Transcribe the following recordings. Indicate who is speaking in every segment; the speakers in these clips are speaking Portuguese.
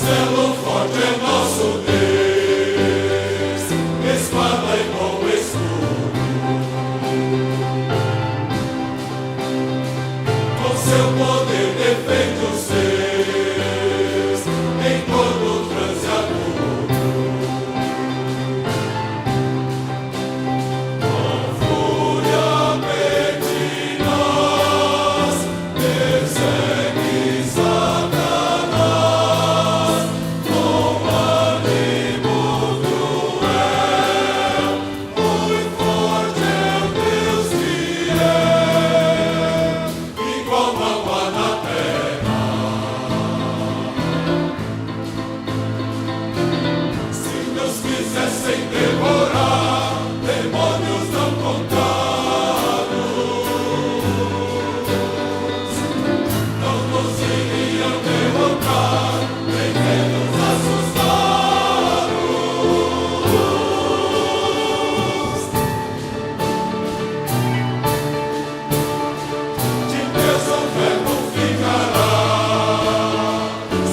Speaker 1: Castelo forte é nosso Deus, espada e bom escudo. Com seu poder defende os seus em todo trance agudo. Com fúria pertinaz persegue Satanás. Com ânimo cruel, muito forte é o Deus fiel, igual não há na terra. Se Deus quisessem devorar demônios não contados, não nos iriam derrotar, nem menos assustados. De Deus o verbo ficará,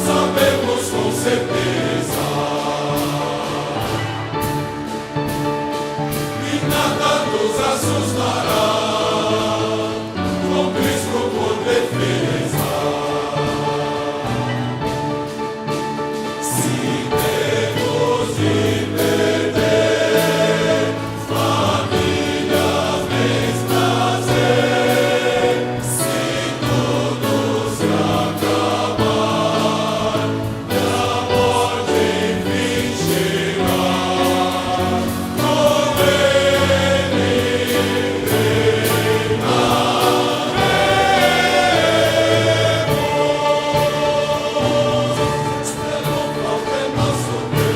Speaker 1: sabemos com certeza, e nada nos assustará, com Cristo por defesa. Se temos de perder famílias, bens, prazer, se tudo se acabar e a morte enfim chegar, com Ele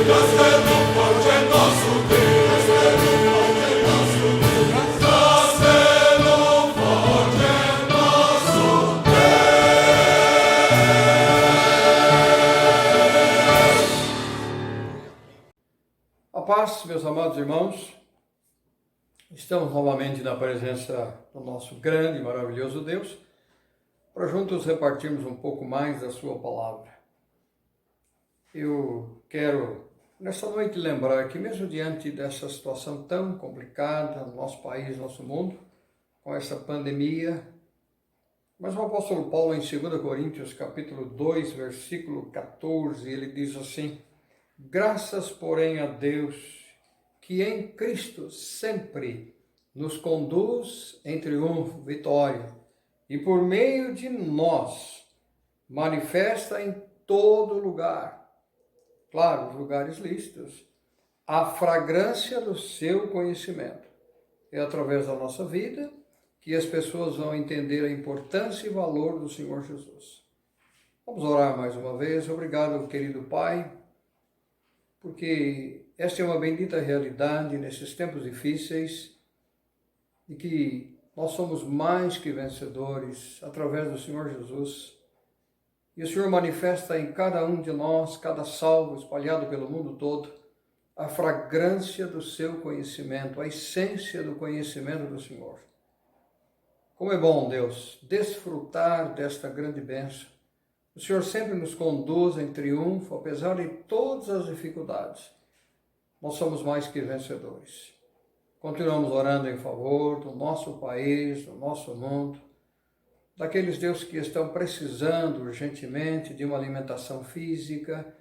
Speaker 1: Castelo forte é nosso Deus, Castelo forte é nosso Deus.
Speaker 2: A paz, meus amados irmãos, estamos novamente na presença do nosso grande e maravilhoso Deus, para juntos repartirmos um pouco mais da sua palavra. Eu quero, nessa noite, lembrar que mesmo diante dessa situação tão complicada no nosso país, no nosso mundo, com essa pandemia, mas o apóstolo Paulo, em 2 Coríntios, capítulo 2, versículo 14, ele diz assim: graças, porém, a Deus, que em Cristo sempre nos conduz em triunfo, vitória, e por meio de nós manifesta em todo lugar, claro, os lugares lícitos, a fragrância do seu conhecimento. É através da nossa vida que as pessoas vão entender a importância e valor do Senhor Jesus. Vamos orar mais uma vez. Obrigado, querido Pai, porque esta é uma bendita realidade nesses tempos difíceis, e que nós somos mais que vencedores através do Senhor Jesus. E o Senhor manifesta em cada um de nós, cada salvo espalhado pelo mundo todo, a fragrância do seu conhecimento, a essência do conhecimento do Senhor. Como é bom, Deus, desfrutar desta grande bênção. O Senhor sempre nos conduz em triunfo, apesar de todas as dificuldades. Nós somos mais que vencedores. Continuamos orando em favor do nosso país, do nosso mundo, daqueles, Deus, que estão precisando urgentemente de uma alimentação física,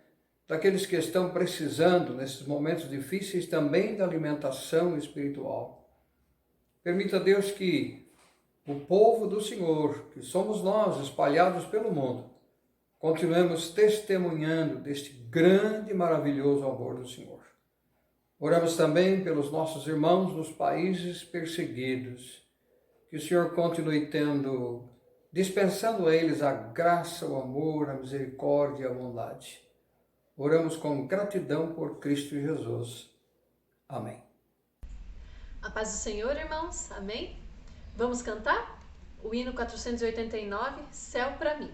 Speaker 2: daqueles que estão precisando, nesses momentos difíceis, também da alimentação espiritual. Permita, Deus, que o povo do Senhor, que somos nós, espalhados pelo mundo, continuemos testemunhando deste grande e maravilhoso amor do Senhor. Oramos também pelos nossos irmãos nos países perseguidos, que o Senhor continue dispensando a eles a graça, o amor, a misericórdia e a bondade. Oramos com gratidão por Cristo Jesus. Amém.
Speaker 3: A paz do Senhor, irmãos. Amém? Vamos cantar o hino 489, Céu para mim.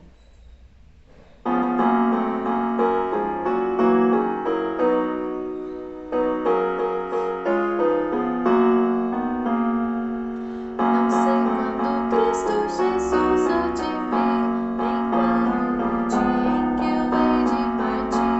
Speaker 4: Partir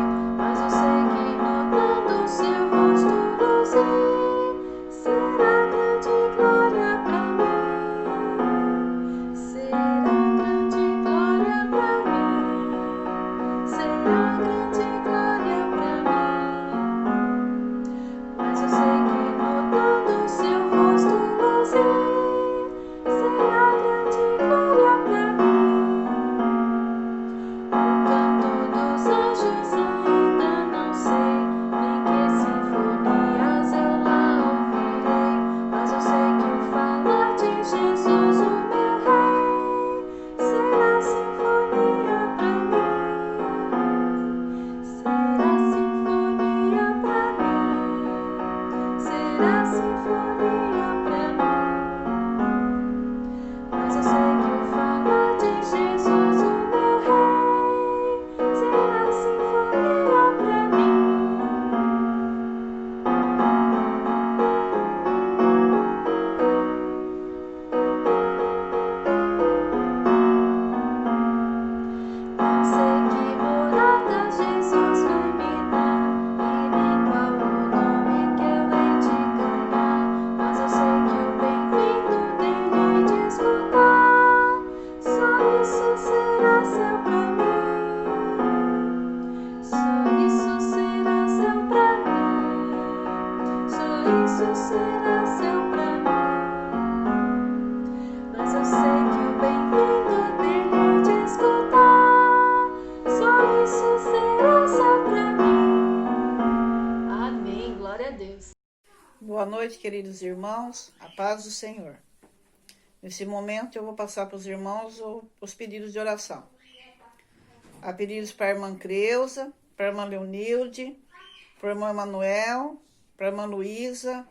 Speaker 4: Boa noite, queridos irmãos, a paz do Senhor. Nesse momento eu vou passar para os irmãos os pedidos de oração. Há pedidos para a irmã Creuza, para a irmã Leonilde, para o irmão Emanuel, para a irmã Luísa,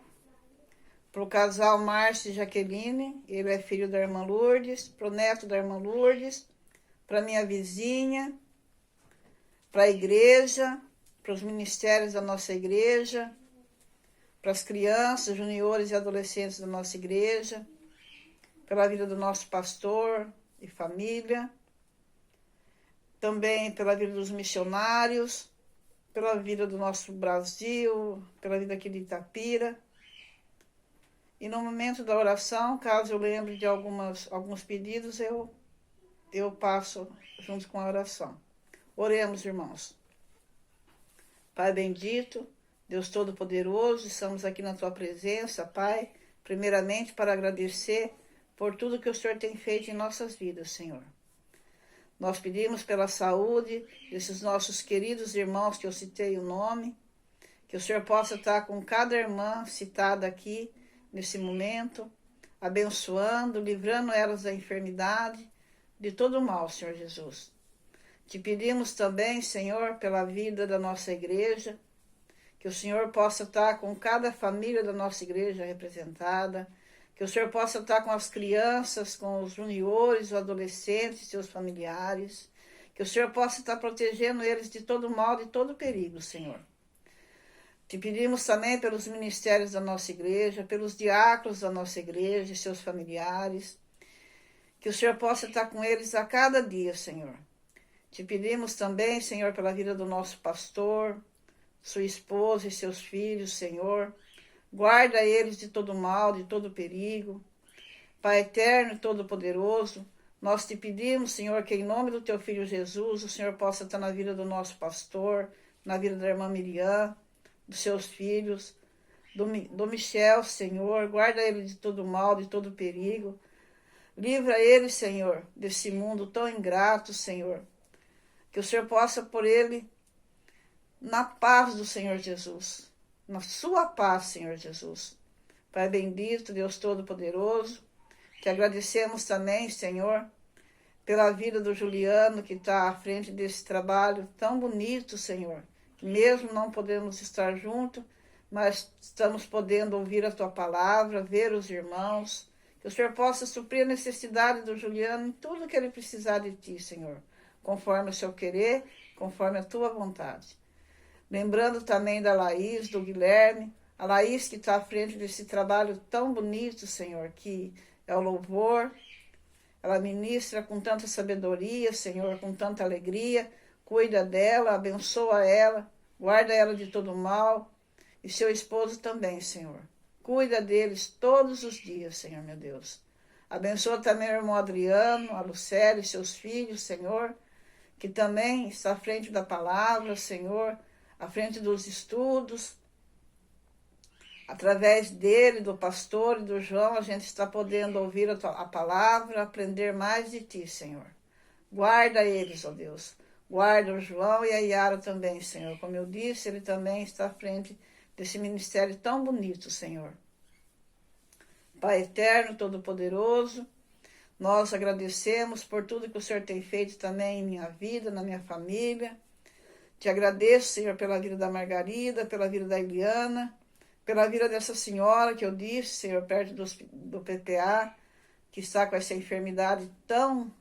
Speaker 4: para o casal Márcio e Jaqueline, ele é filho da irmã Lourdes, para o neto da irmã Lourdes, para minha vizinha, para a igreja, para os ministérios da nossa igreja, para as crianças, juniores e adolescentes da nossa igreja, pela vida do nosso pastor e família, também pela vida dos missionários, pela vida do nosso Brasil, pela vida aqui de Itapira. E no momento da oração, caso eu lembre de alguns pedidos, eu passo junto com a oração. Oremos, irmãos. Pai bendito, Deus Todo-Poderoso, estamos aqui na Tua presença, Pai, primeiramente para agradecer por tudo que o Senhor tem feito em nossas vidas, Senhor. Nós pedimos pela saúde desses nossos queridos irmãos que eu citei o nome, que o Senhor possa estar com cada irmã citada aqui nesse momento, abençoando, livrando elas da enfermidade, de todo o mal, Senhor Jesus. Te pedimos também, Senhor, pela vida da nossa igreja, que o Senhor possa estar com cada família da nossa igreja representada, que o Senhor possa estar com as crianças, com os juniores, os adolescentes, seus familiares, que o Senhor possa estar protegendo eles de todo mal, de todo perigo, Senhor. Te pedimos também pelos ministérios da nossa igreja, pelos diáconos da nossa igreja e seus familiares, que o Senhor possa estar com eles a cada dia, Senhor. Te pedimos também, Senhor, pela vida do nosso pastor, sua esposa e seus filhos, Senhor. Guarda eles de todo mal, de todo perigo. Pai eterno e todo-poderoso, nós te pedimos, Senhor, que em nome do teu Filho Jesus, o Senhor possa estar na vida do nosso pastor, na vida da irmã Miriam, dos seus filhos, do Michel, Senhor. Guarda ele de todo mal, de todo perigo. Livra ele, Senhor, desse mundo tão ingrato, Senhor. Que o Senhor possa pôr ele na paz do Senhor Jesus, na sua paz, Senhor Jesus. Pai bendito, Deus Todo-Poderoso, te agradecemos também, Senhor, pela vida do Juliano, que está à frente desse trabalho tão bonito, Senhor. Mesmo não podemos estar juntos, mas estamos podendo ouvir a tua palavra, ver os irmãos. Que o Senhor possa suprir a necessidade do Juliano em tudo que ele precisar de ti, Senhor, conforme o seu querer, conforme a tua vontade. Lembrando também da Laís, do Guilherme, a Laís que está à frente desse trabalho tão bonito, Senhor, que é o louvor. Ela ministra com tanta sabedoria, Senhor, com tanta alegria. Cuida dela, abençoa ela, guarda ela de todo mal. E seu esposo também, Senhor. Cuida deles todos os dias, Senhor, meu Deus. Abençoa também o irmão Adriano, a Lucélia e seus filhos, Senhor, que também está à frente da palavra, Senhor, à frente dos estudos. Através dele, do pastor e do João, a gente está podendo ouvir a palavra, aprender mais de ti, Senhor. Guarda eles, ó Deus. Guarda o João e a Yara também, Senhor. Como eu disse, ele também está à frente desse ministério tão bonito, Senhor. Pai eterno, todo-poderoso, nós agradecemos por tudo que o Senhor tem feito também em minha vida, na minha família. Te agradeço, Senhor, pela vida da Margarida, pela vida da Eliana, pela vida dessa senhora que eu disse, Senhor, perto do PPA, que está com essa enfermidade tão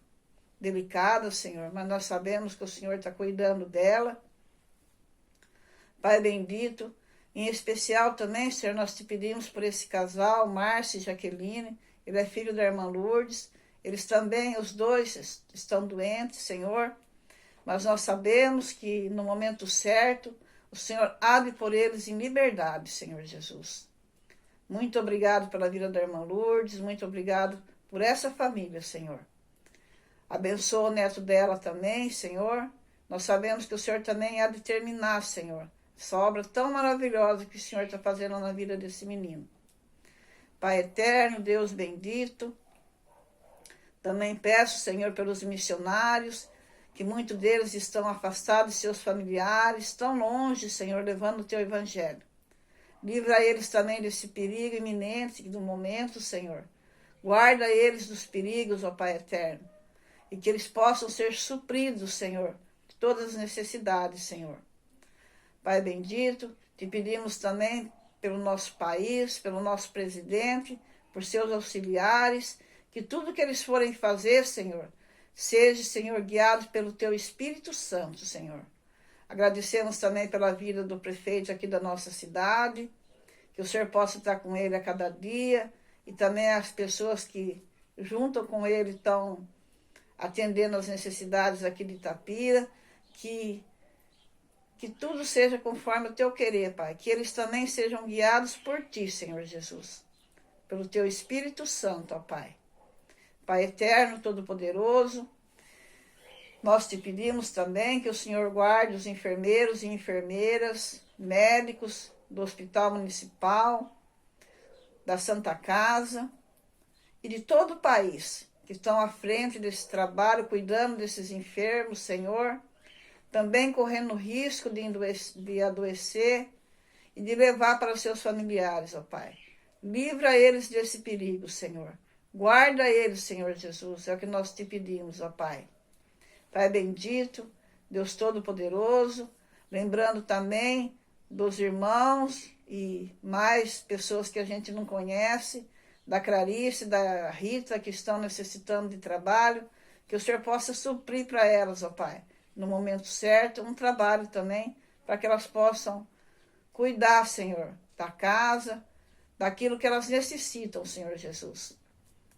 Speaker 4: delicada, Senhor, mas nós sabemos que o Senhor está cuidando dela. Pai bendito, em especial também, Senhor, nós te pedimos por esse casal, Márcio e Jaqueline, ele é filho da irmã Lourdes, eles também, os dois, estão doentes, Senhor, mas nós sabemos que no momento certo, o Senhor abre por eles em liberdade, Senhor Jesus. Muito obrigado pela vida da irmã Lourdes, muito obrigado por essa família, Senhor. Abençoa o neto dela também, Senhor. Nós sabemos que o Senhor também há de terminar, Senhor, essa obra tão maravilhosa que o Senhor está fazendo na vida desse menino. Pai eterno, Deus bendito, também peço, Senhor, pelos missionários, que muitos deles estão afastados de seus familiares, tão longe, Senhor, levando o teu evangelho. Livra eles também desse perigo iminente do momento, Senhor. Guarda eles dos perigos, ó Pai eterno. E que eles possam ser supridos, Senhor, de todas as necessidades, Senhor. Pai bendito, te pedimos também pelo nosso país, pelo nosso presidente, por seus auxiliares, que tudo que eles forem fazer, Senhor, seja, Senhor, guiado pelo teu Espírito Santo, Senhor. Agradecemos também pela vida do prefeito aqui da nossa cidade, que o Senhor possa estar com ele a cada dia, e também as pessoas que juntam com ele estão atendendo às necessidades aqui de Itapira, que tudo seja conforme o teu querer, Pai, que eles também sejam guiados por ti, Senhor Jesus, pelo teu Espírito Santo, ó Pai. Pai eterno, todo-poderoso, nós te pedimos também que o Senhor guarde os enfermeiros e enfermeiras, médicos do Hospital Municipal, da Santa Casa e de todo o país que estão à frente desse trabalho, cuidando desses enfermos, Senhor, também correndo o risco de adoecer e de levar para os seus familiares, ó Pai. Livra eles desse perigo, Senhor. Guarda eles, Senhor Jesus, é o que nós te pedimos, ó Pai. Pai bendito, Deus Todo-Poderoso, lembrando também dos irmãos e mais pessoas que a gente não conhece, da Clarice, da Rita, que estão necessitando de trabalho, que o Senhor possa suprir para elas, ó Pai, no momento certo, um trabalho também, para que elas possam cuidar, Senhor, da casa, daquilo que elas necessitam, Senhor Jesus.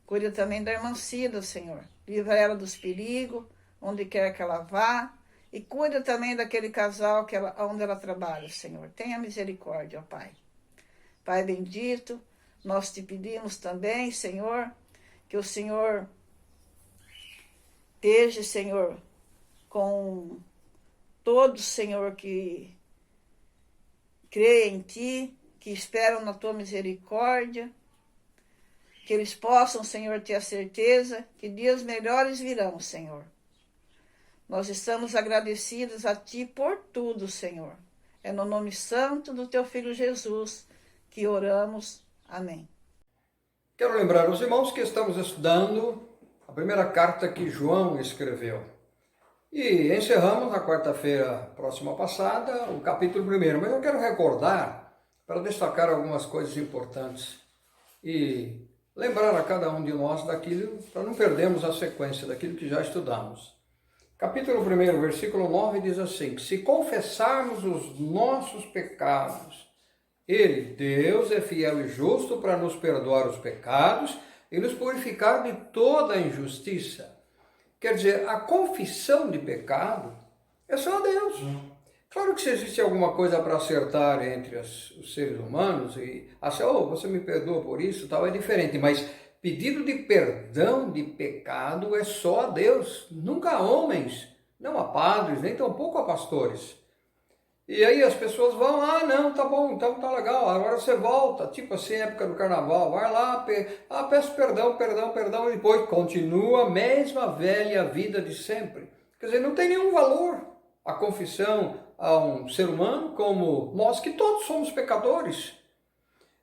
Speaker 4: Cuida também da irmã Cida, Senhor. Livra ela dos perigos, onde quer que ela vá. E cuida também daquele casal onde ela trabalha, Senhor. Tenha misericórdia, ó Pai. Pai bendito, nós te pedimos também, Senhor, que o Senhor esteja, Senhor, com todos, Senhor, que creem em Ti, que esperam na Tua misericórdia, que eles possam, Senhor, ter a certeza que dias melhores virão, Senhor. Nós estamos agradecidos a Ti por tudo, Senhor. É no nome santo do Teu Filho Jesus que oramos. Amém.
Speaker 2: Quero lembrar aos irmãos que estamos estudando a primeira carta que João escreveu. E encerramos na quarta-feira próxima passada o capítulo 1, mas eu quero recordar para destacar algumas coisas importantes e lembrar a cada um de nós daquilo, para não perdermos a sequência daquilo que já estudamos. Capítulo 1, versículo 9 diz assim: se confessarmos os nossos pecados, Ele, Deus, é fiel e justo para nos perdoar os pecados e nos purificar de toda a injustiça. Quer dizer, a confissão de pecado é só a Deus. Claro que se existe alguma coisa para acertar entre os seres humanos, e assim, você me perdoa por isso, tal, é diferente, mas pedido de perdão de pecado é só a Deus, nunca a homens, não a padres, nem tampouco a pastores. E aí as pessoas vão, não, tá bom, então tá legal, agora você volta, tipo assim, época do carnaval, vai lá, peço perdão, e depois continua a mesma velha vida de sempre. Quer dizer, não tem nenhum valor a confissão a um ser humano como nós, que todos somos pecadores.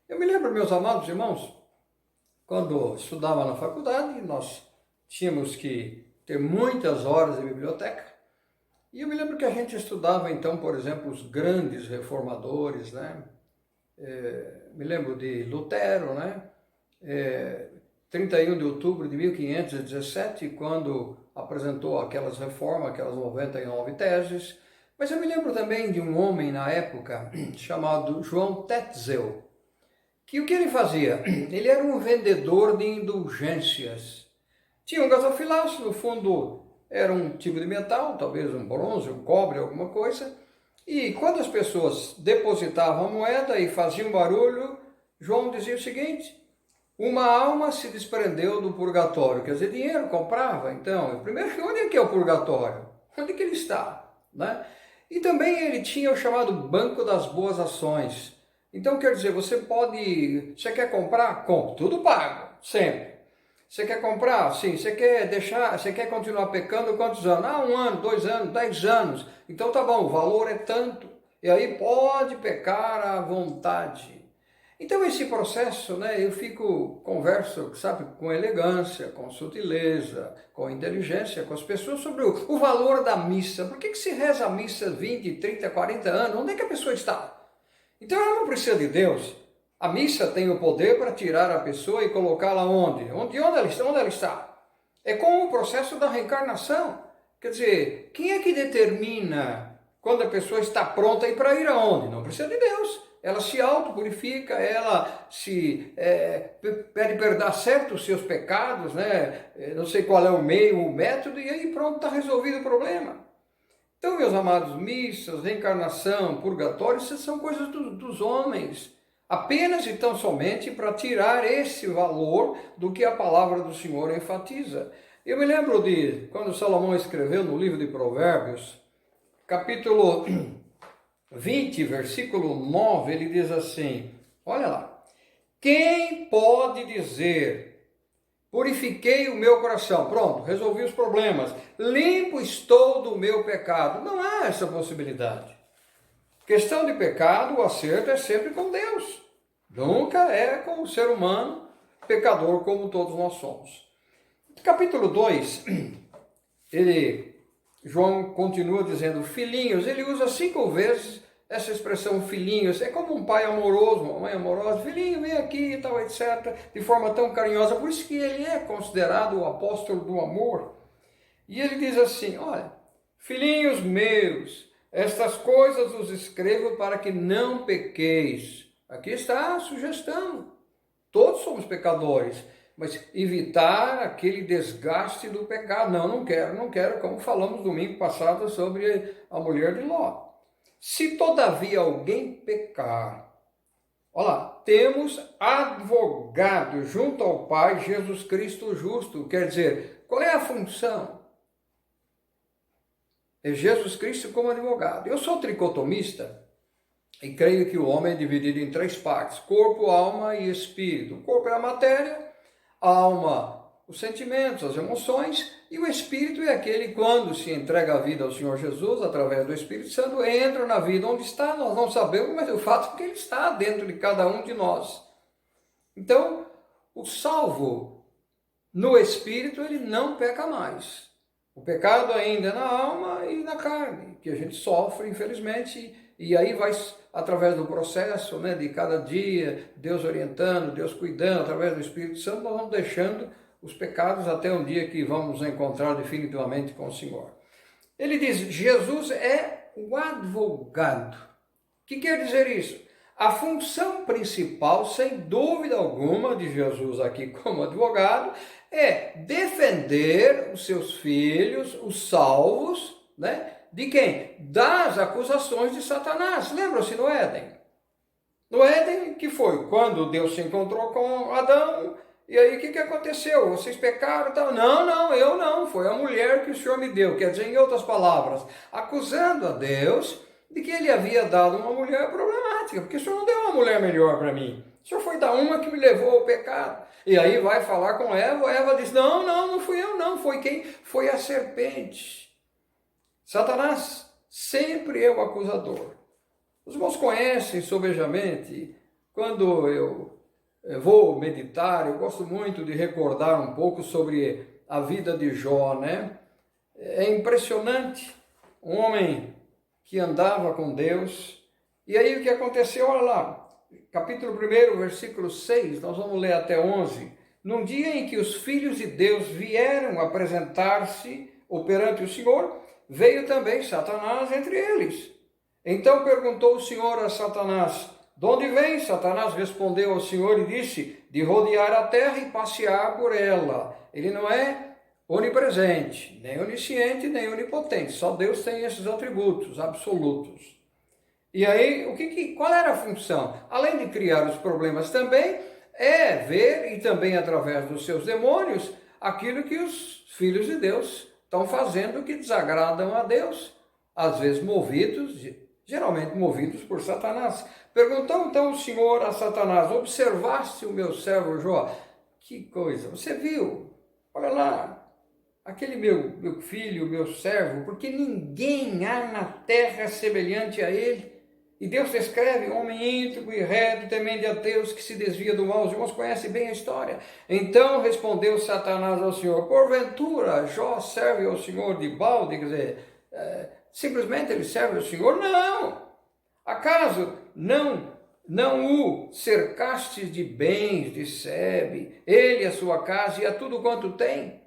Speaker 2: Eu me lembro, meus amados irmãos, quando estudava na faculdade, nós tínhamos que ter muitas horas de biblioteca. E eu me lembro que a gente estudava, então, por exemplo, os grandes reformadores, né? Me lembro de Lutero, né? 31 de outubro de 1517, quando apresentou aquelas reformas, aquelas 99 teses. Mas eu me lembro também de um homem na época chamado João Tetzel, que o que ele fazia? Ele era um vendedor de indulgências. Tinha um gasofilaço, no fundo era um tipo de metal, talvez um bronze, um cobre, alguma coisa. E quando as pessoas depositavam a moeda e faziam barulho, João dizia o seguinte: uma alma se desprendeu do purgatório. Quer dizer, dinheiro comprava, então. Primeiro, onde é que é o purgatório? Onde é que ele está? Né? E também ele tinha o chamado Banco das Boas Ações. Então, quer dizer, você quer comprar? Compre, tudo pago, sempre. Você quer comprar? Sim. Você quer continuar pecando quantos anos? 1 ano, 2 anos, 10 anos. Então tá bom, o valor é tanto. E aí pode pecar à vontade. Então esse processo, né, converso, sabe, com elegância, com sutileza, com inteligência, com as pessoas sobre o valor da missa. Por que se reza a missa 20, 30, 40 anos? Onde é que a pessoa está? Então ela não precisa de Deus. A missa tem o poder para tirar a pessoa e colocá-la onde? Onde ela está? É como o processo da reencarnação. Quer dizer, quem é que determina quando a pessoa está pronta e para ir aonde? Não precisa de Deus. Ela se autopurifica, ela se pede perdão, acerta os seus pecados, né? Não sei qual é o meio, o método, e aí pronto, está resolvido o problema. Então, meus amados, missas, reencarnação, purgatório, isso são coisas dos homens. Apenas e tão somente para tirar esse valor do que a palavra do Senhor enfatiza. Eu me lembro de quando Salomão escreveu no livro de Provérbios, capítulo 20, versículo 9, ele diz assim, olha lá, quem pode dizer, purifiquei o meu coração, pronto, resolvi os problemas, limpo estou do meu pecado? Não há essa possibilidade. Questão de pecado, o acerto é sempre com Deus. Nunca é com o ser humano, pecador como todos nós somos. Capítulo 2, João continua dizendo, filhinhos, ele usa 5 vezes essa expressão filhinhos, é como um pai amoroso, uma mãe amorosa, filhinho, vem aqui e tal, etc., de forma tão carinhosa, por isso que ele é considerado o apóstolo do amor. E ele diz assim, olha, filhinhos meus, estas coisas os escrevo para que não pequeis. Aqui está a sugestão. Todos somos pecadores, mas evitar aquele desgaste do pecado. Não quero, como falamos domingo passado sobre a mulher de Ló. Se todavia alguém pecar, olha lá, temos advogado junto ao Pai, Jesus Cristo justo. Quer dizer, qual é a função? É Jesus Cristo como advogado. Eu sou tricotomista e creio que o homem é dividido em 3 partes, corpo, alma e espírito. O corpo é a matéria, a alma os sentimentos, as emoções, e o Espírito é aquele quando se entrega a vida ao Senhor Jesus, através do Espírito Santo, entra na vida onde está, nós não sabemos, mas o fato é que ele está dentro de cada um de nós. Então, o salvo no Espírito, ele não peca mais. O pecado ainda é na alma e na carne, que a gente sofre, infelizmente, e aí vai, através do processo, né, de cada dia, Deus orientando, Deus cuidando, através do Espírito Santo, nós vamos deixando os pecados até um dia que vamos nos encontrar definitivamente com o Senhor. Ele diz, Jesus é o advogado. O que quer dizer isso? A função principal, sem dúvida alguma, de Jesus aqui como advogado, é defender os seus filhos, os salvos, né? De quem? Das acusações de Satanás. Lembram-se no Éden? No Éden, que foi quando Deus se encontrou com Adão. E aí, o que aconteceu? Vocês pecaram e tal? Não, eu não. Foi a mulher que o Senhor me deu. Quer dizer, em outras palavras, acusando a Deus de que ele havia dado uma mulher problemática. Porque o Senhor não deu uma mulher melhor para mim. O Senhor foi dar uma que me levou ao pecado. E aí vai falar com Eva. Eva diz, não fui eu não. Foi quem? Foi a serpente. Satanás sempre é o acusador. Os irmãos conhecem sobejamente, quando eu vou meditar, eu gosto muito de recordar um pouco sobre a vida de Jó, né? É impressionante, um homem que andava com Deus, e aí o que aconteceu, olha lá, capítulo 1, versículo 6, nós vamos ler até 11, num dia em que os filhos de Deus vieram apresentar-se perante o Senhor, veio também Satanás entre eles. Então perguntou o Senhor a Satanás, de onde vem? Satanás respondeu ao Senhor e disse, de rodear a terra e passear por ela. Ele não é onipresente, nem onisciente, nem onipotente. Só Deus tem esses atributos absolutos. E aí, qual era a função? Além de criar os problemas também, é ver, e também através dos seus demônios, aquilo que os filhos de Deus estão fazendo que desagradam a Deus. Às vezes geralmente movidos por Satanás. Perguntou então o Senhor a Satanás, observaste o meu servo Jó? Que coisa, você viu? Olha lá, aquele meu filho, meu servo, porque ninguém há na terra semelhante a ele. E Deus descreve um homem íntegro e reto, temente a Deus, que se desvia do mal. Os irmãos conhecem bem a história. Então respondeu Satanás ao Senhor: porventura Jó serve ao Senhor de balde? Quer dizer, simplesmente ele serve ao Senhor? Não! Acaso não o cercastes de bens, de Sebe, ele, a sua casa e a tudo quanto tem?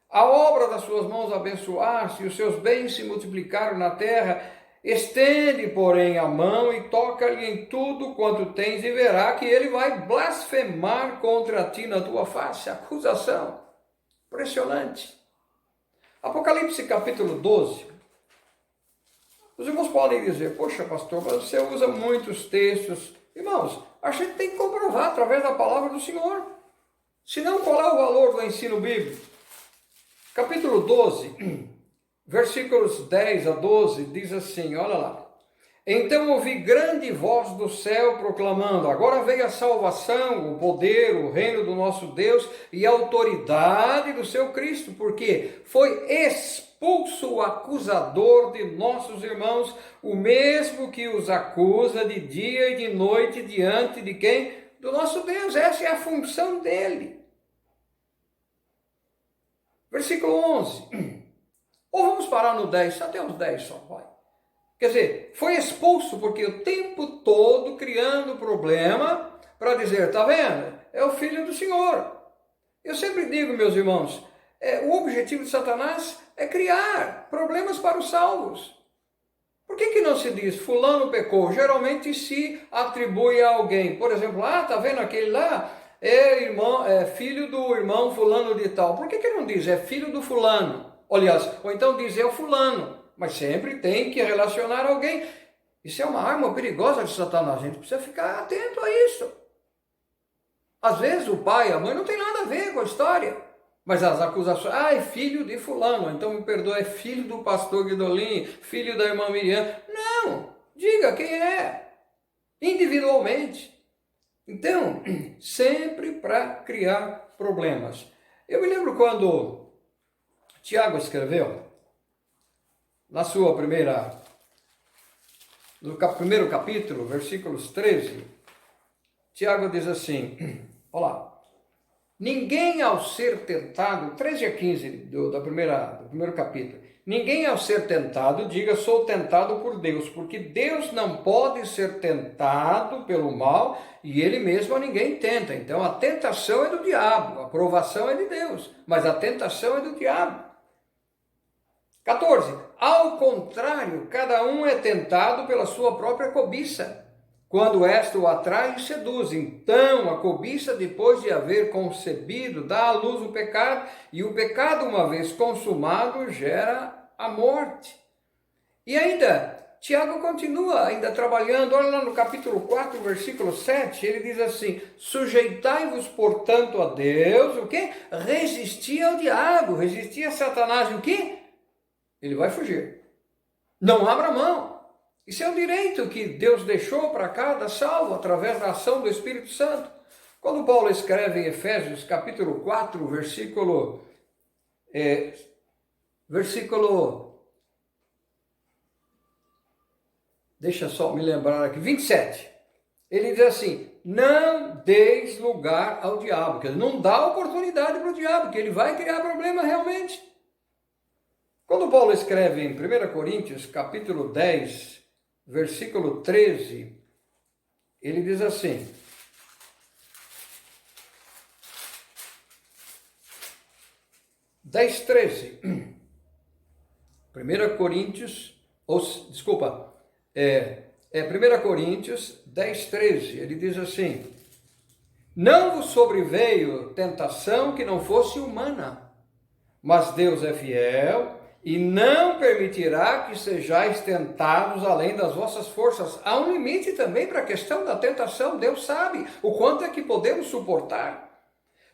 Speaker 2: A obra das suas mãos abençoaste, e os seus bens se multiplicaram na terra. Estende, porém, a mão e toca-lhe em tudo quanto tens, e verá que ele vai blasfemar contra ti na tua face. Acusação impressionante. Apocalipse capítulo 12. Os irmãos podem dizer: poxa, pastor, mas você usa muitos textos. Irmãos, a gente tem que comprovar através da palavra do Senhor. Senão, qual é o valor do ensino bíblico? Capítulo 12, versículos 10 a 12, diz assim, olha lá. Então ouvi grande voz do céu proclamando: agora veio a salvação, o poder, o reino do nosso Deus e a autoridade do seu Cristo, porque foi expulso o acusador de nossos irmãos, o mesmo que os acusa de dia e de noite diante de quem? Do nosso Deus. Essa é a função dele. Versículo 11. Ou vamos parar no 10, até os 10 só, vai. Quer dizer, foi expulso porque o tempo todo criando problema para dizer: está vendo? É o filho do Senhor. Eu sempre digo, meus irmãos, o objetivo de Satanás é criar problemas para os salvos. Por que não se diz fulano pecou? Geralmente se atribui a alguém. Por exemplo, está vendo aquele lá? É filho do irmão fulano de tal. Por que não diz é filho do fulano? Aliás, ou então diz é o fulano. Mas sempre tem que relacionar alguém. Isso é uma arma perigosa de Satanás. A gente precisa ficar atento a isso. Às vezes o pai e a mãe não tem nada a ver com a história. Mas as acusações, é filho de fulano, então me perdoa, é filho do pastor Guidolin, filho da irmã Miriam. Não, diga quem é, individualmente. Então, sempre para criar problemas. Eu me lembro quando Tiago escreveu, no primeiro capítulo, versículos 13, Tiago diz assim, olha lá, ninguém ao ser tentado, 13 a 15 do primeiro capítulo, ninguém ao ser tentado diga sou tentado por Deus, porque Deus não pode ser tentado pelo mal e ele mesmo a ninguém tenta. Então a tentação é do diabo, a provação é de Deus, mas a tentação é do diabo. 14. Ao contrário, cada um é tentado pela sua própria cobiça, quando esta o atrai e seduz. Então, a cobiça, depois de haver concebido, dá à luz o pecado, e o pecado, uma vez consumado, gera a morte. E ainda, Tiago continua ainda trabalhando, olha lá no capítulo 4, versículo 7, ele diz assim, sujeitai-vos, portanto, a Deus, o quê? Resisti ao diabo, resisti a Satanás, o quê? Ele vai fugir. Não abra mão. Isso é um direito que Deus deixou para cada salvo através da ação do Espírito Santo. Quando Paulo escreve em Efésios capítulo 4, deixa só me lembrar aqui, 27. Ele diz assim, não deis lugar ao diabo, quer dizer, não dá oportunidade para o diabo, que ele vai criar problema realmente. Quando Paulo escreve em 1 Coríntios capítulo 10, versículo 13, ele diz assim, (10, 13), 1 Coríntios 10, 13, ele diz assim, não vos sobreveio tentação que não fosse humana, mas Deus é fiel, e não permitirá que sejais tentados além das vossas forças. Há um limite também para a questão da tentação. Deus sabe o quanto é que podemos suportar.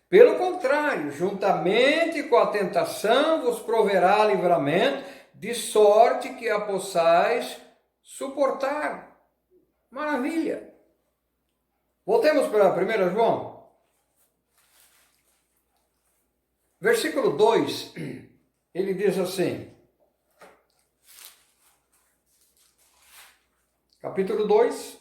Speaker 2: Pelo contrário, juntamente com a tentação vos proverá livramento, de sorte que a possais suportar. Maravilha! Voltemos para 1 João. Versículo 2. Ele diz assim, capítulo 2,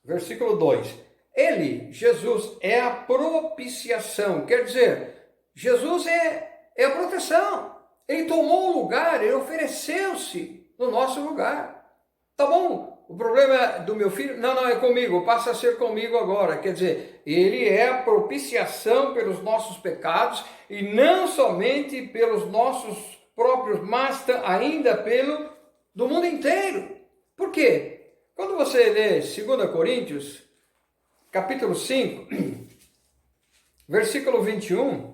Speaker 2: versículo 2. Ele, Jesus, é a propiciação, quer dizer, Jesus é a proteção. Ele tomou o lugar, ele ofereceu-se no nosso lugar. Tá bom, o problema é do meu filho? Não, é comigo, passa a ser comigo agora. Quer dizer, ele é a propiciação pelos nossos pecados e não somente pelos nossos próprios, mas ainda pelo do mundo inteiro. Por quê? Quando você lê 2 Coríntios, capítulo 5, versículo 21,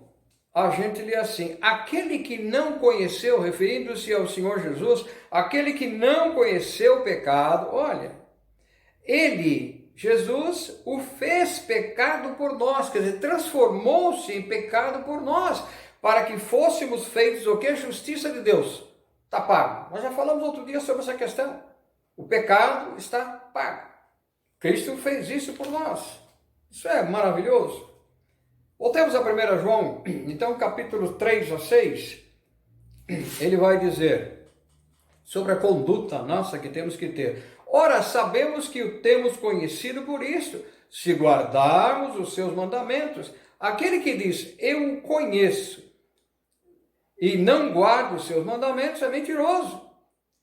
Speaker 2: a gente lê assim: aquele que não conheceu, referindo-se ao Senhor Jesus, aquele que não conheceu o pecado, olha, ele, Jesus, o fez pecado por nós, quer dizer, transformou-se em pecado por nós, para que fôssemos feitos o que? Justiça de Deus. Está pago. Nós já falamos outro dia sobre essa questão. O pecado está pago. Cristo fez isso por nós. Isso é maravilhoso. Voltemos a 1 João, então capítulo 3 a 6, ele vai dizer sobre a conduta nossa que temos que ter. Ora, sabemos que o temos conhecido por isso, se guardarmos os seus mandamentos. Aquele que diz, eu o conheço, e não guarda os seus mandamentos, é mentiroso,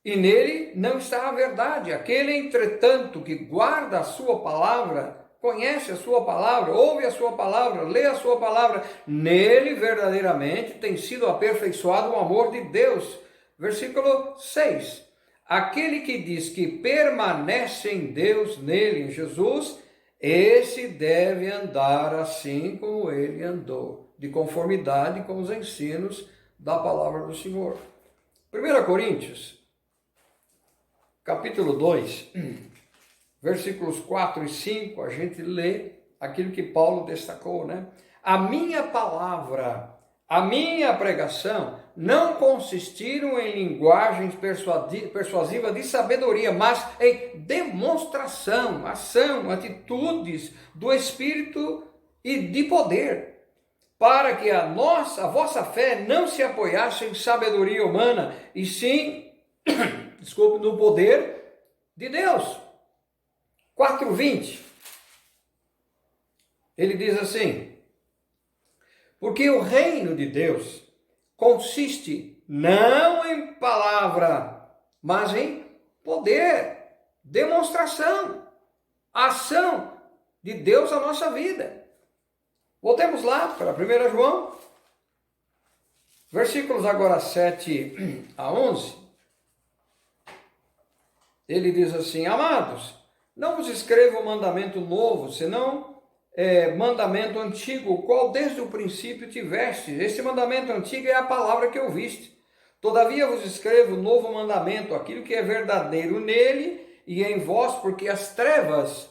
Speaker 2: e nele não está a verdade. Aquele, entretanto, que guarda a sua palavra, conhece a sua palavra, ouve a sua palavra, lê a sua palavra, nele verdadeiramente tem sido aperfeiçoado o amor de Deus. Versículo 6. Aquele que diz que permanece em Deus, nele, em Jesus, esse deve andar assim como ele andou, de conformidade com os ensinos da palavra do Senhor. 1 Coríntios, capítulo 2, versículos 4 e 5, a gente lê aquilo que Paulo destacou, né? A minha palavra, a minha pregação não consistiram em linguagens persuasivas de sabedoria, mas em demonstração, ação, atitudes do Espírito e de poder, para que a vossa fé não se apoiasse em sabedoria humana, e sim, no poder de Deus. 4:20, ele diz assim: porque o reino de Deus consiste não em palavra, mas em poder, demonstração, ação de Deus na nossa vida. Voltemos lá para 1 João, versículos agora 7 a 11. Ele diz assim: amados, não vos escrevo mandamento novo, senão mandamento antigo, o qual desde o princípio tiveste. Este mandamento antigo é a palavra que ouviste. Todavia vos escrevo novo mandamento, aquilo que é verdadeiro nele e em vós, porque as trevas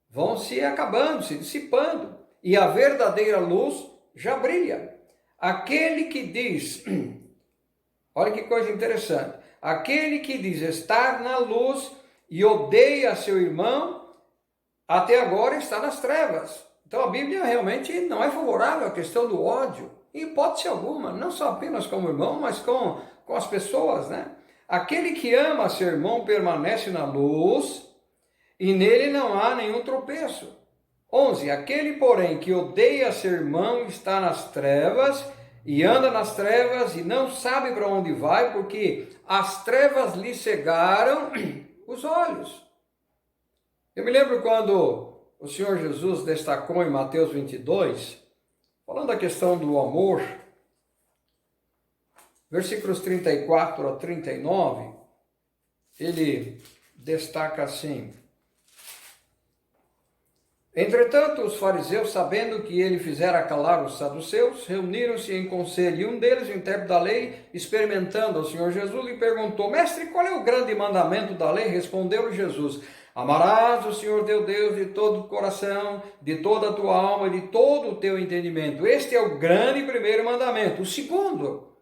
Speaker 2: vão se acabando, se dissipando, e a verdadeira luz já brilha. Aquele que diz, olha que coisa interessante, aquele que diz estar na luz e odeia seu irmão, até agora está nas trevas. Então a Bíblia realmente não é favorável à questão do ódio, em hipótese alguma, não só apenas como irmão, mas com as pessoas, né? Aquele que ama seu irmão permanece na luz e nele não há nenhum tropeço. 11. Aquele, porém, que odeia seu irmão está nas trevas e anda nas trevas e não sabe para onde vai, porque as trevas lhe cegaram os olhos. Eu me lembro quando o Senhor Jesus destacou em Mateus 22, falando da questão do amor, versículos 34 a 39, ele destaca assim: entretanto, os fariseus, sabendo que ele fizera calar os saduceus, reuniram-se em conselho, e um deles, o intérprete da lei, experimentando ao Senhor Jesus, lhe perguntou: mestre, qual é o grande mandamento da lei? Respondeu-lhe Jesus: amarás o Senhor teu Deus de todo o coração, de toda a tua alma e de todo o teu entendimento. Este é o grande primeiro mandamento. O segundo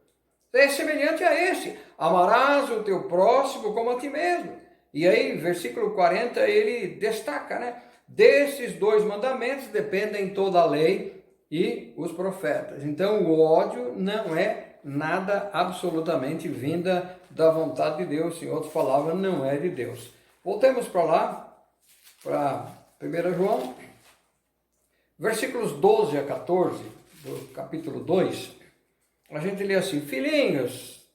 Speaker 2: é semelhante a este: amarás o teu próximo como a ti mesmo. E aí, versículo 40, ele destaca, né? Desses dois mandamentos dependem toda a lei e os profetas. Então, o ódio não é nada absolutamente vinda da vontade de Deus. Em outras palavras, não é de Deus. Voltemos para lá, para 1 João, versículos 12 a 14, do capítulo 2, a gente lê assim: filhinhos,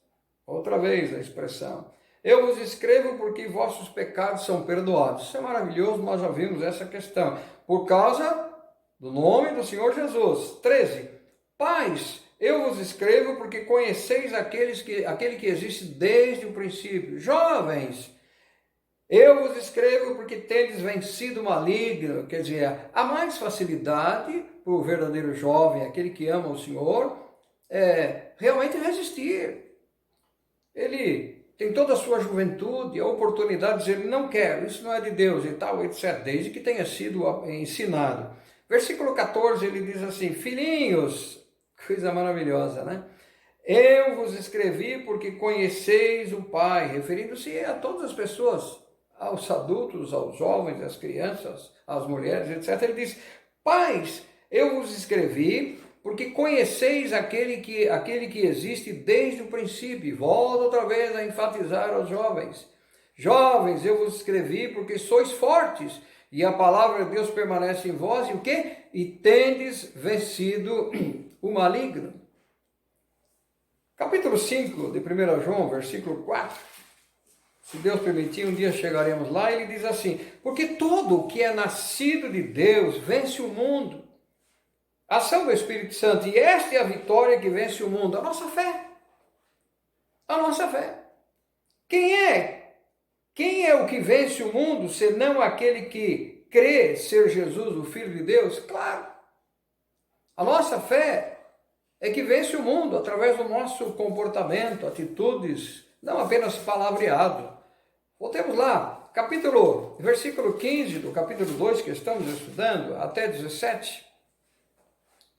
Speaker 2: outra vez a expressão, eu vos escrevo porque vossos pecados são perdoados. Isso é maravilhoso, nós já vimos essa questão, por causa do nome do Senhor Jesus. 13, pais, eu vos escrevo porque conheceis aquele que existe desde o princípio. Jovens, eu vos escrevo porque tendes vencido o maligno. Quer dizer, há mais facilidade para o verdadeiro jovem, aquele que ama o Senhor, realmente resistir. Ele tem toda a sua juventude, a oportunidade de dizer, não quero, isso não é de Deus e tal, etc., desde que tenha sido ensinado. Versículo 14, ele diz assim: filhinhos, coisa maravilhosa, né? Eu vos escrevi porque conheceis o Pai, referindo-se a todas as pessoas, aos adultos, aos jovens, às crianças, às mulheres, etc. Ele diz: pais, eu vos escrevi porque conheceis aquele que existe desde o princípio. Volto outra vez a enfatizar aos jovens. Jovens, eu vos escrevi porque sois fortes, e a palavra de Deus permanece em vós, e o quê? E tendes vencido o maligno. Capítulo 5 de 1 João, versículo 4. Se Deus permitir, um dia chegaremos lá, ele diz assim: porque todo o que é nascido de Deus vence o mundo. Ação do Espírito Santo, e esta é a vitória que vence o mundo, a nossa fé. A nossa fé. Quem é o que vence o mundo, senão aquele que crê ser Jesus, o Filho de Deus? Claro. A nossa fé é que vence o mundo através do nosso comportamento, atitudes, não apenas palavreado. Voltemos lá, versículo 15 do capítulo 2 que estamos estudando, até 17.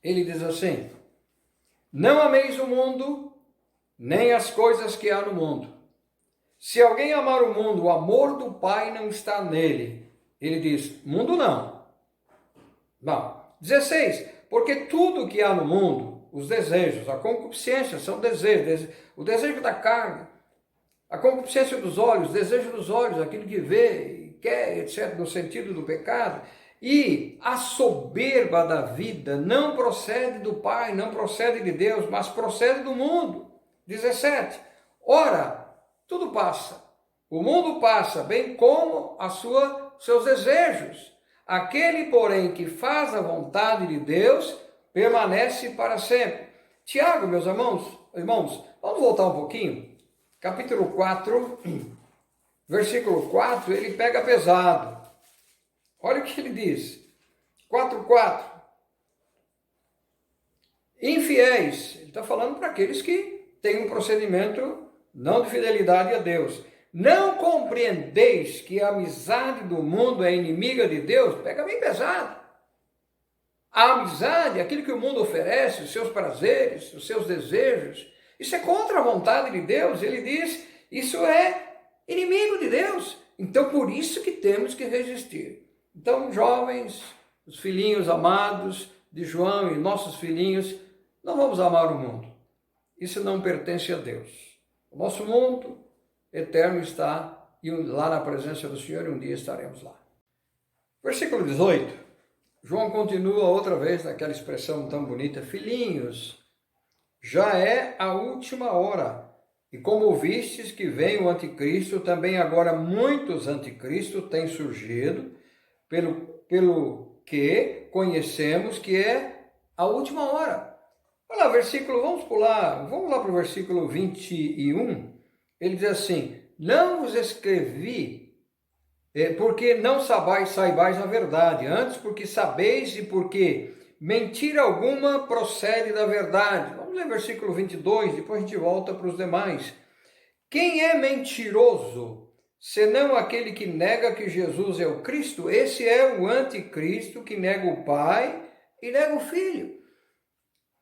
Speaker 2: Ele diz assim: não ameis o mundo, nem as coisas que há no mundo. Se alguém amar o mundo, o amor do Pai não está nele. Ele diz: mundo não. Não. 16. Porque tudo que há no mundo, os desejos, a concupiscência, são desejos, o desejo da carne, a concupiscência dos olhos, o desejo dos olhos, aquilo que vê e quer, etc., no sentido do pecado, e a soberba da vida não procede do Pai, não procede de Deus, mas procede do mundo. 17. Ora, tudo passa. O mundo passa, bem como seus desejos. Aquele, porém, que faz a vontade de Deus, permanece para sempre. Tiago, meus irmãos, vamos voltar um pouquinho. Capítulo 4, versículo 4, ele pega pesado. Olha o que ele diz. 4:4. Infiéis, ele está falando para aqueles que têm um procedimento não de fidelidade a Deus. Não compreendeis que a amizade do mundo é inimiga de Deus? Pega bem pesado. A amizade, aquilo que o mundo oferece, os seus prazeres, os seus desejos, isso é contra a vontade de Deus. Ele diz, isso é inimigo de Deus. Então, por isso que temos que resistir. Então, jovens, os filhinhos amados de João e nossos filhinhos, não vamos amar o mundo. Isso não pertence a Deus. O nosso mundo eterno está lá na presença do Senhor, e um dia estaremos lá. Versículo 18. João continua outra vez naquela expressão tão bonita: filhinhos, já é a última hora. E como ouvistes que vem o anticristo, também agora muitos anticristos têm surgido, pelo que conhecemos que é a última hora. Olha lá, vamos lá para o versículo 21. Ele diz assim: não vos escrevi porque não saibais a verdade, antes porque sabeis e porque mentira alguma procede da verdade. Vamos ler versículo 22, depois a gente volta para os demais. Quem é mentiroso, senão aquele que nega que Jesus é o Cristo? Esse é o anticristo que nega o Pai e nega o Filho.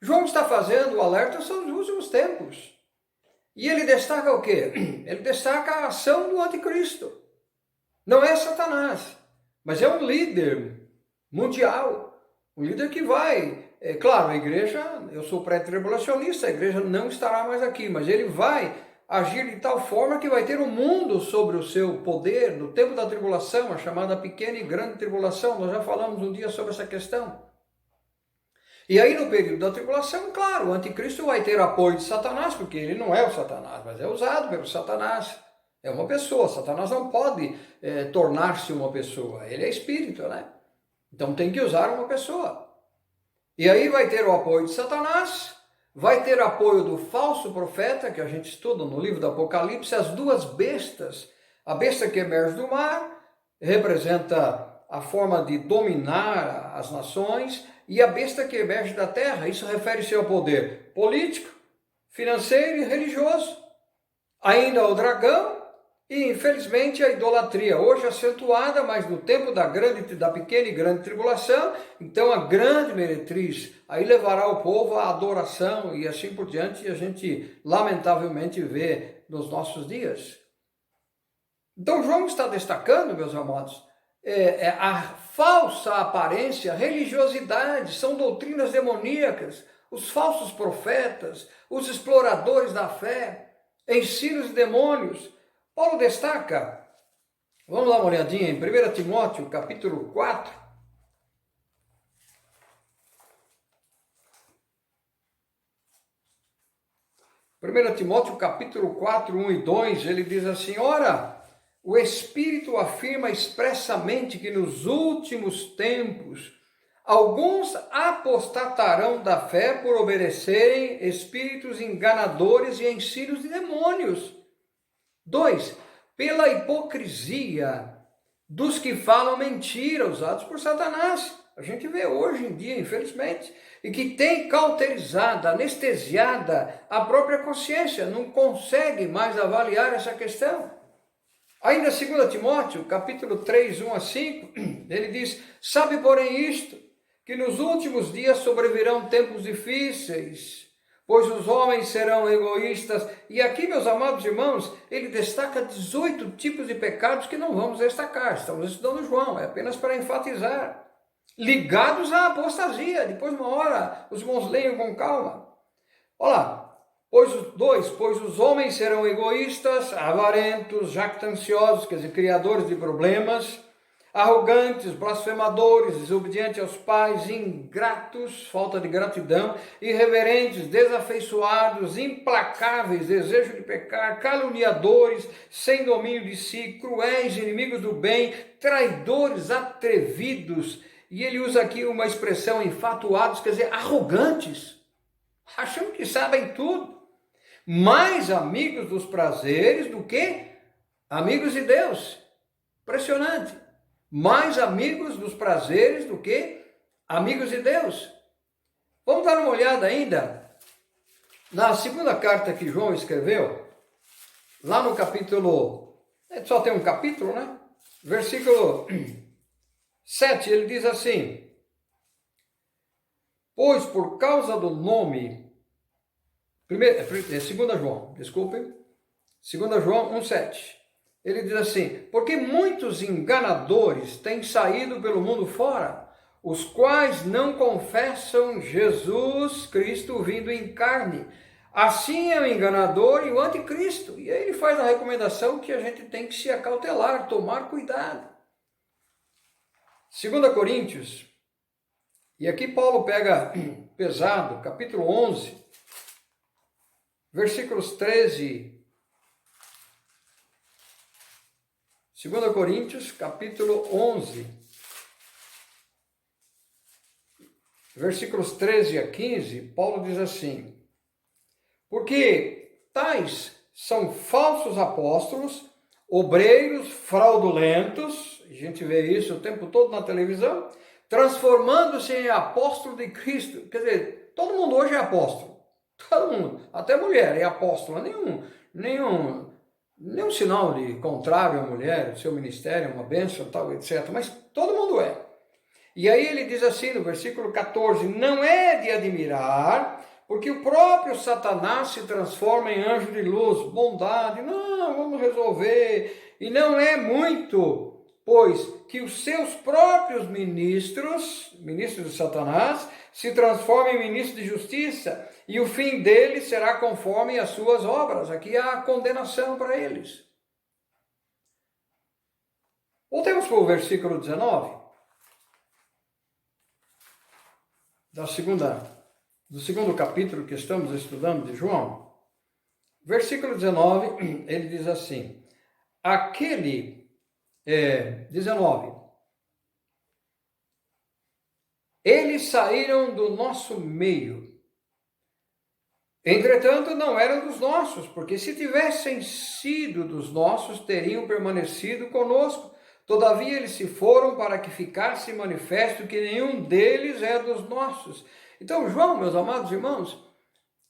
Speaker 2: João está fazendo o alerta sobre os últimos tempos. E ele destaca o quê? Ele destaca a ação do anticristo. Não é Satanás, mas é um líder mundial. Um líder que vai... claro, a igreja, eu sou pré-tribulacionista, a igreja não estará mais aqui, mas ele vai agir de tal forma que vai ter o mundo sobre o seu poder, no tempo da tribulação, a chamada pequena e grande tribulação. Nós já falamos um dia sobre essa questão. E aí, no período da tribulação, claro, o anticristo vai ter apoio de Satanás, porque ele não é o Satanás, mas é usado pelo Satanás. É uma pessoa. Satanás não pode tornar-se uma pessoa. Ele é espírito, né? Então tem que usar uma pessoa. E aí vai ter o apoio de Satanás, vai ter apoio do falso profeta, que a gente estuda no livro do Apocalipse, as duas bestas. A besta que emerge do mar representa a forma de dominar as nações, e a besta que emerge da terra, isso refere-se ao poder político, financeiro e religioso. Ainda o dragão e, infelizmente, a idolatria, hoje acentuada, mas no tempo da pequena e grande tribulação, então a grande meretriz, aí levará o povo à adoração e assim por diante, e a gente lamentavelmente vê nos nossos dias. Então João está destacando, meus amados, a falsa aparência, religiosidade, são doutrinas demoníacas, os falsos profetas, os exploradores da fé, ensinos de demônios. Paulo destaca, vamos dar uma olhadinha em 1 Timóteo, capítulo 4. 1 Timóteo, capítulo 4, 1 e 2, ele diz assim: ora, o Espírito afirma expressamente que nos últimos tempos alguns apostatarão da fé por obedecerem espíritos enganadores e ensinos de demônios. 2. Pela hipocrisia dos que falam mentira, usados por Satanás. A gente vê hoje em dia, infelizmente, e que tem cauterizada, anestesiada a própria consciência, não consegue mais avaliar essa questão. Ainda 2 Timóteo, capítulo 3, 1 a 5, ele diz: sabe, porém, isto, que nos últimos dias sobrevirão tempos difíceis, pois os homens serão egoístas. E aqui, meus amados irmãos, ele destaca 18 tipos de pecados que não vamos destacar. Estamos estudando João, é apenas para enfatizar. Ligados à apostasia. Depois, uma hora, os irmãos leiam com calma. Olha lá. Pois os homens serão egoístas, avarentos, jactanciosos, quer dizer, criadores de problemas, arrogantes, blasfemadores, desobedientes aos pais, ingratos, falta de gratidão, irreverentes, desafeiçoados, implacáveis, desejo de pecar, caluniadores, sem domínio de si, cruéis, inimigos do bem, traidores, atrevidos. E ele usa aqui uma expressão, enfatuados, quer dizer, arrogantes, achando que sabem tudo. Mais amigos dos prazeres do que amigos de Deus. Impressionante. Mais amigos dos prazeres do que amigos de Deus. Vamos dar uma olhada ainda na segunda carta que João escreveu, lá no capítulo, só tem um capítulo, né? Versículo 7, ele diz assim: pois por causa do nome, 2 João, desculpem, 2 João 1,7, ele diz assim: porque muitos enganadores têm saído pelo mundo fora, os quais não confessam Jesus Cristo vindo em carne. Assim é o enganador e o anticristo. E aí ele faz a recomendação que a gente tem que se acautelar, tomar cuidado. 2 Coríntios, e aqui Paulo pega pesado, capítulo 11, versículos 13. 2 Coríntios, capítulo 11, versículos 13 a 15, Paulo diz assim: porque tais são falsos apóstolos, obreiros fraudulentos, a gente vê isso o tempo todo na televisão, transformando-se em apóstolo de Cristo. Quer dizer, todo mundo hoje é apóstolo. Todo mundo, até mulher é apóstola. Nenhum sinal de contrário à mulher, o seu ministério é uma bênção, tal, etc. Mas todo mundo é. E aí ele diz assim no versículo 14: não é de admirar, porque o próprio Satanás se transforma em anjo de luz, bondade, não, vamos resolver. E não é muito, pois que os seus próprios ministros de Satanás, se transformam em ministros de justiça, e o fim deles será conforme as suas obras. Aqui há a condenação para eles. Voltemos para o versículo 19. Do segundo capítulo que estamos estudando de João. Versículo 19, ele diz assim, 19. Eles saíram do nosso meio. Entretanto, não eram dos nossos, porque se tivessem sido dos nossos, teriam permanecido conosco. Todavia, eles se foram para que ficasse manifesto que nenhum deles é dos nossos. Então, João, meus amados irmãos,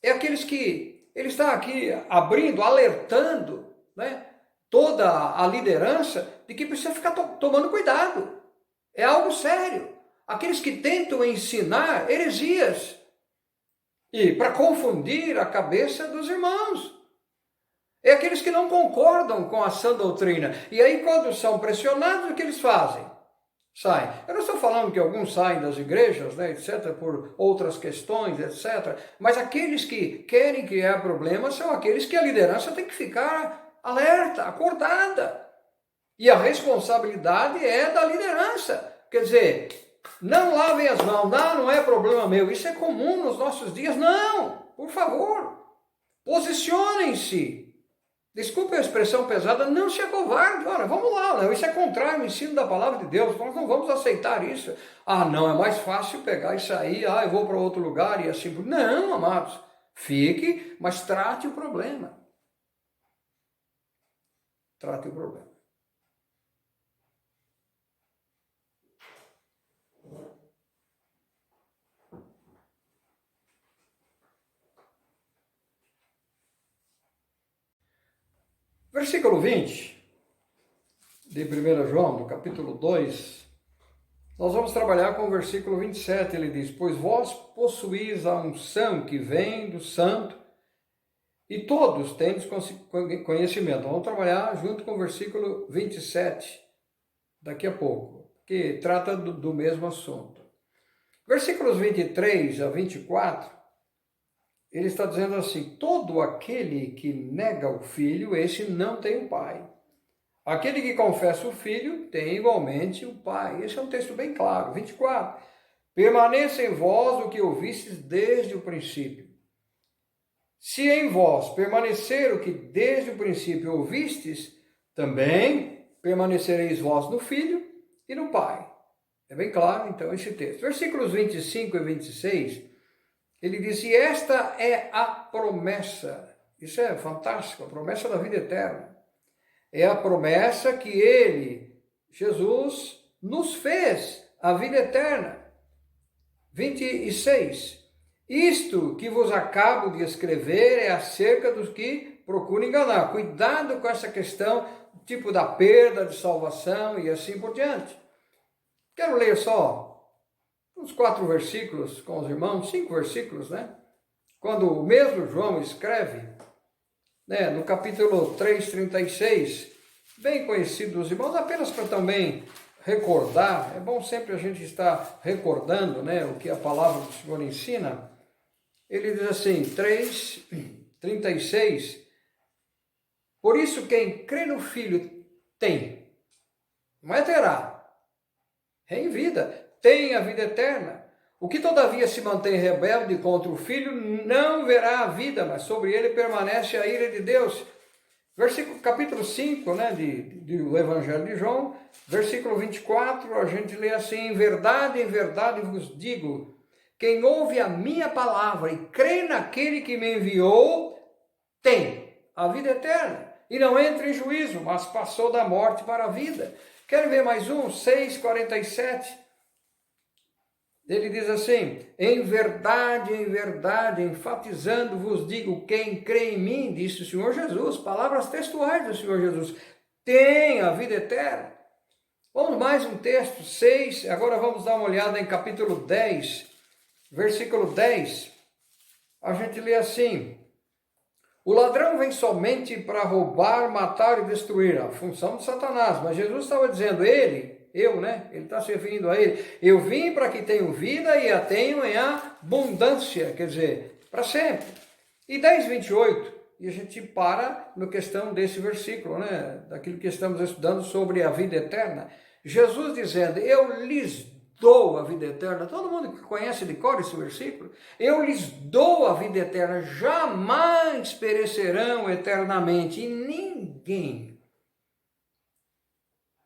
Speaker 2: é aqueles que ele está aqui abrindo, alertando, né, toda a liderança de que precisa ficar tomando cuidado. É algo sério. Aqueles que tentam ensinar heresias e para confundir a cabeça dos irmãos. É aqueles que não concordam com a sã doutrina. E aí, quando são pressionados, o que eles fazem? Saem. Eu não estou falando que alguns saem das igrejas, né, etc., por outras questões, etc. Mas aqueles que querem criar problemas são aqueles que a liderança tem que ficar alerta, acordada. E a responsabilidade é da liderança. Quer dizer, não lavem as mãos, não é problema meu. Isso é comum nos nossos dias. Não, por favor, posicionem-se. Desculpe a expressão pesada, não se acovarde. Olha, vamos lá, não, isso é contrário ao ensino da palavra de Deus, nós não vamos aceitar isso. Não, é mais fácil pegar e sair, eu vou para outro lugar e assim. Não, amados, fique, mas trate o problema. Trate o problema. Versículo 20, de 1 João, do capítulo 2, nós vamos trabalhar com o versículo 27, ele diz, pois vós possuís a unção que vem do santo, e todos tendes conhecimento. Vamos trabalhar junto com o versículo 27, daqui a pouco, que trata do mesmo assunto. Versículos 23 a 24, ele está dizendo assim, todo aquele que nega o filho, esse não tem o pai. Aquele que confessa o filho, tem igualmente o pai. Esse é um texto bem claro. 24. Permaneça em vós o que ouvistes desde o princípio. Se em vós permanecer o que desde o princípio ouvistes, também permanecereis vós no filho e no pai. É bem claro, então, esse texto. Versículos 25 e 26, ele diz, e esta é a promessa, isso é fantástico, a promessa da vida eterna. É a promessa que ele, Jesus, nos fez, a vida eterna. 26, isto que vos acabo de escrever é acerca dos que procuram enganar. Cuidado com essa questão, tipo da perda de salvação e assim por diante. Quero ler só uns 4 versículos com os irmãos, 5 versículos, né? Quando o mesmo João escreve, né, no capítulo 3:36, bem conhecido dos irmãos, apenas para também recordar, é bom sempre a gente estar recordando, né, o que a palavra do Senhor ensina. Ele diz assim, 3:36, por isso quem crê no Filho tem, não é terá, é em vida, tem a vida eterna. O que todavia se mantém rebelde contra o Filho não verá a vida, mas sobre ele permanece a ira de Deus. Capítulo 5, né, do Evangelho de João, versículo 24, a gente lê assim, em verdade vos digo, quem ouve a minha palavra e crê naquele que me enviou, tem a vida eterna. E não entra em juízo, mas passou da morte para a vida. Querem ver mais um? 6:47. Ele diz assim, em verdade, enfatizando, vos digo, quem crê em mim, disse o Senhor Jesus, palavras textuais do Senhor Jesus, tem a vida eterna. Vamos mais um texto, 6, agora vamos dar uma olhada em capítulo 10, versículo 10, a gente lê assim, o ladrão vem somente para roubar, matar e destruir, a função de Satanás, mas Jesus estava dizendo, ele está se referindo a ele, eu vim para que tenham vida e a tenham em abundância, quer dizer, para sempre. E 10:28, e a gente para na questão desse versículo, né? Daquilo que estamos estudando sobre a vida eterna. Jesus dizendo, eu lhes dou a vida eterna. Todo mundo que conhece de cor esse versículo, eu lhes dou a vida eterna, jamais perecerão eternamente, e ninguém.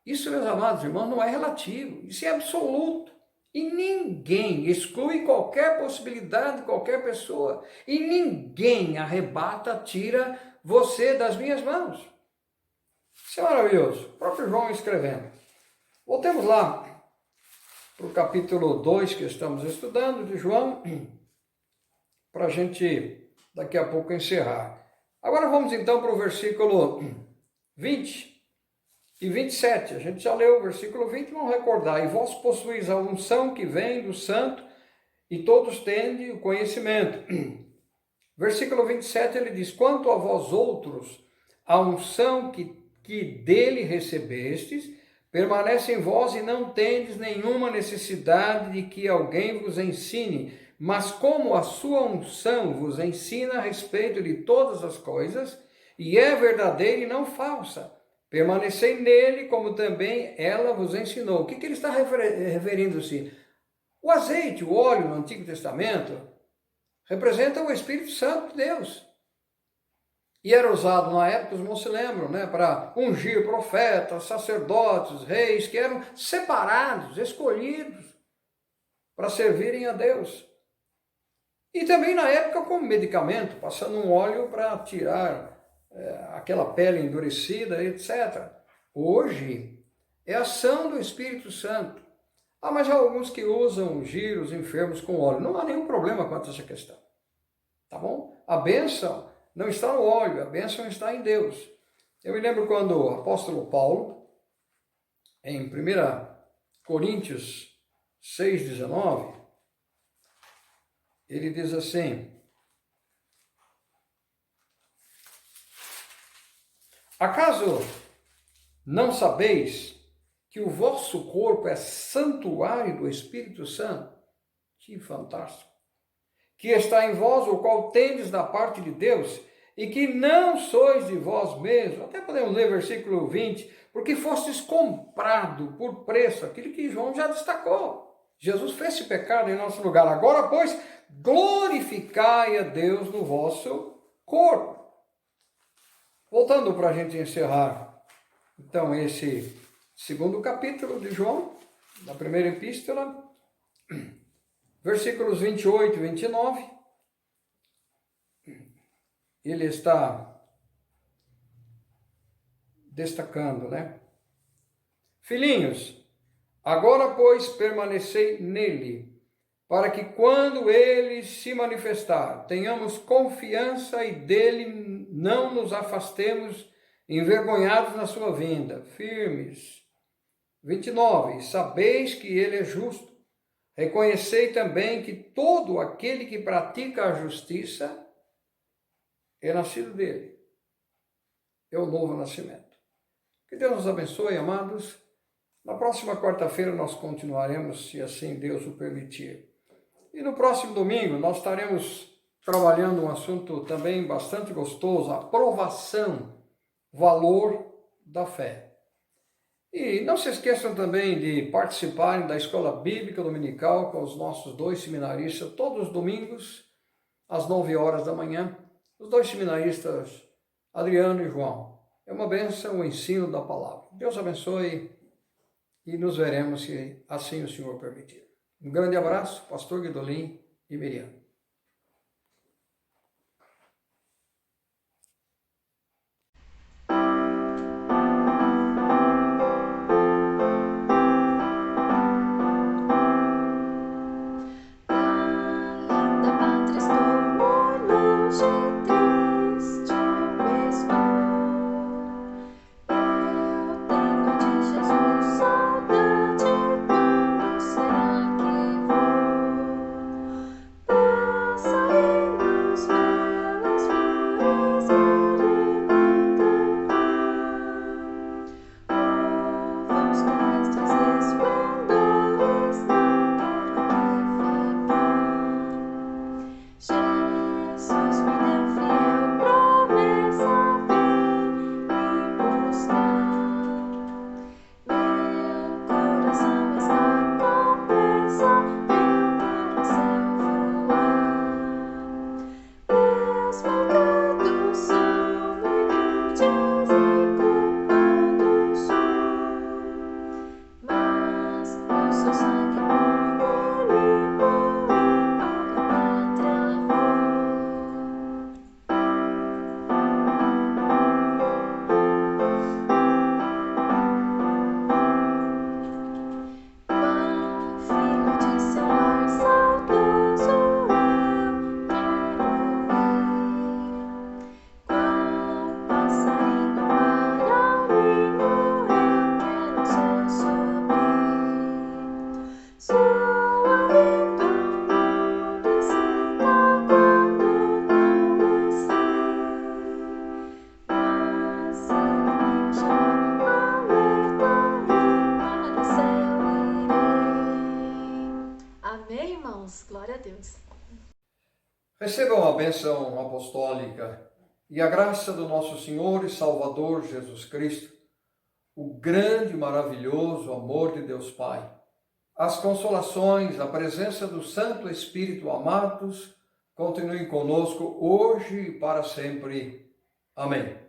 Speaker 2: Isso, meus amados irmãos, não é relativo, isso é absoluto. E ninguém exclui qualquer possibilidade de qualquer pessoa. E ninguém arrebata, tira você das minhas mãos. Isso é maravilhoso. O próprio João escrevendo. Voltemos lá para o capítulo 2 que estamos estudando de João, para a gente daqui a pouco encerrar. Agora vamos então para o versículo 20 e 27. A gente já leu o versículo 20, vamos recordar. E vós possuís a unção que vem do santo, e todos tende o conhecimento. Versículo 27, ele diz, quanto a vós outros, a unção que dele recebestes, permanece em vós e não tendes nenhuma necessidade de que alguém vos ensine, mas como a sua unção vos ensina a respeito de todas as coisas, e é verdadeira e não falsa, permanecei nele como também ela vos ensinou. O que ele está referindo-se? O azeite, o óleo no Antigo Testamento, representa o Espírito Santo de Deus. E era usado na época, os irmãos se lembram, né, para ungir profetas, sacerdotes, reis, que eram separados, escolhidos para servirem a Deus. E também na época como medicamento, passando um óleo para tirar aquela pele endurecida, etc. Hoje é a ação do Espírito Santo. Mas há alguns que usam ungir os enfermos com óleo. Não há nenhum problema quanto a essa questão. Tá bom? A bênção não está no óleo, a bênção está em Deus. Eu me lembro quando o apóstolo Paulo, em 1 Coríntios 6,19, ele diz assim, acaso não sabeis que o vosso corpo é santuário do Espírito Santo? Que fantástico! Que está em vós, o qual tendes da parte de Deus, e que não sois de vós mesmos. Até podemos ler versículo 20, porque fostes comprado por preço, aquilo que João já destacou. Jesus fez esse pecado em nosso lugar. Agora, pois, glorificai a Deus no vosso corpo. Voltando para a gente encerrar, então, esse segundo capítulo de João, da primeira epístola, versículos 28 e 29, ele está destacando, né? Filhinhos, agora, pois, permanecei nele, para que quando ele se manifestar, tenhamos confiança e dele não nos afastemos envergonhados na sua vinda, firmes. 29, sabeis que ele é justo. Reconhecei também que todo aquele que pratica a justiça é nascido dele. É o novo nascimento. Que Deus nos abençoe, amados. Na próxima quarta-feira nós continuaremos, se assim Deus o permitir. E no próximo domingo nós estaremos trabalhando um assunto também bastante gostoso, a provação, valor da fé. E não se esqueçam também de participarem da Escola Bíblica Dominical com os nossos dois seminaristas, todos os domingos, às 9 horas da manhã. Os dois seminaristas, Adriano e João. É uma bênção o ensino da palavra. Deus abençoe e nos veremos, se assim o Senhor permitir. Um grande abraço, pastor Guidolin e Miriam.
Speaker 3: Saudade, quando será que vou? Deus.
Speaker 2: Recebam a bênção apostólica e a graça do nosso Senhor e Salvador Jesus Cristo, o grande e maravilhoso amor de Deus Pai, as consolações, a presença do Santo Espírito amados, continuem conosco hoje e para sempre. Amém.